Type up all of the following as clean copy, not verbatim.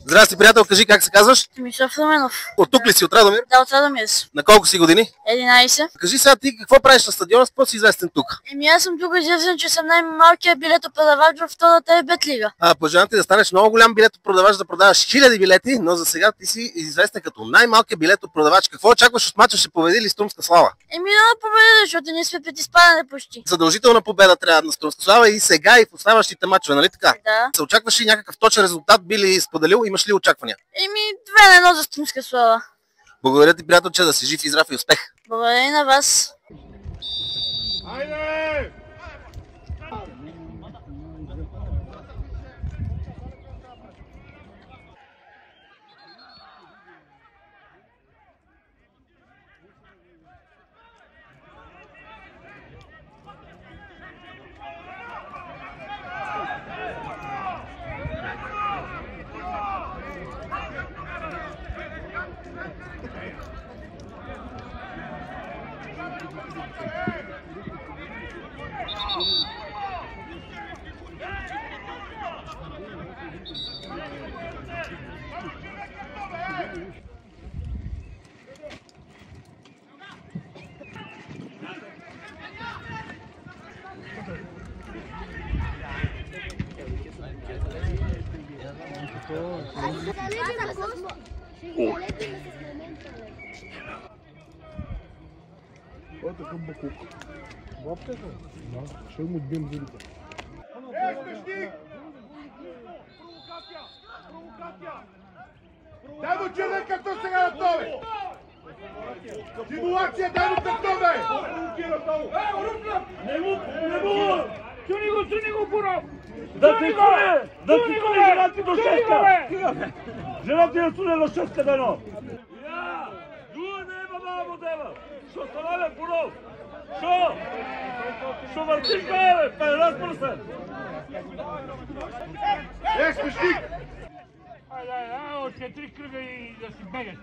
Здрасти, приятел, кажи как се казваш? Мишов Руменов. От тук ли си, от Радомир? Да, от Радомир. На колко си години? 11. Кажи сега ти какво правиш на стадиона, с какво си известен тук? Аз съм тук известен, че съм най-малкият билетопродавач във втората ЕБТ лига. Пожелавам ти да станеш много голям билетопродавач, да продаваш хиляди билети, но за сега ти си известен като най-малкият билетопродавач. Какво очакваш от мача, ще победи ли Струмска слава? Да победи, защото ние сме пред изпадане почти. Задължителна победа трябва на Струмска слава и сега, и в оставащите мачове, нали така? Да. Се очакваш ли някакъв точен резултат, би ли споделил, имаш ли очаквания? 2-1 за Струмска слава. Благодаря ти, приятелче, да си жив и здрав и успех. Благодаря и на вас. Айде! Това е такъв бакук. Бабката? Да, ще му отбием зубите. Смешник! Дай му червен картон сега на това! Симулация, дай му картон, бе! Не му! Чуни го, Буров! Да ти коне жена ти до шестка! Жена ти да суне до шестка дано! Я! Дуа нема мамо дева! Шо ставаме, Буров? Шо? Шо въртиш бе, 50%! Смешник! Айде, още 3 кръга и да си бегаш!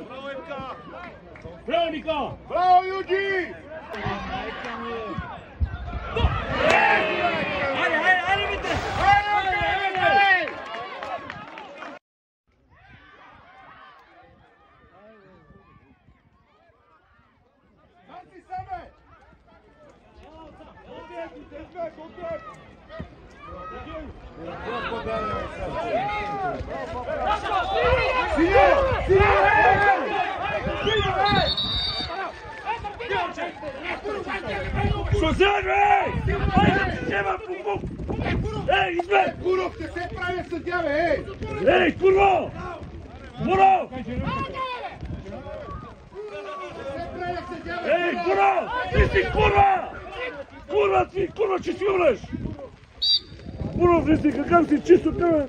Браво, Ивка! Браво, Никола! Браво, Юджи! Айде, Митре! Марти Саме! Що вземаш, бе? Айде, взема, пук! Ей, избе! Буров, не се прави съдя, бе, ей! Ей, курво! Буров! Ей, Буров! Ти си курва! Курва, че си умреш! Буров, не си какъв си чисто тебе!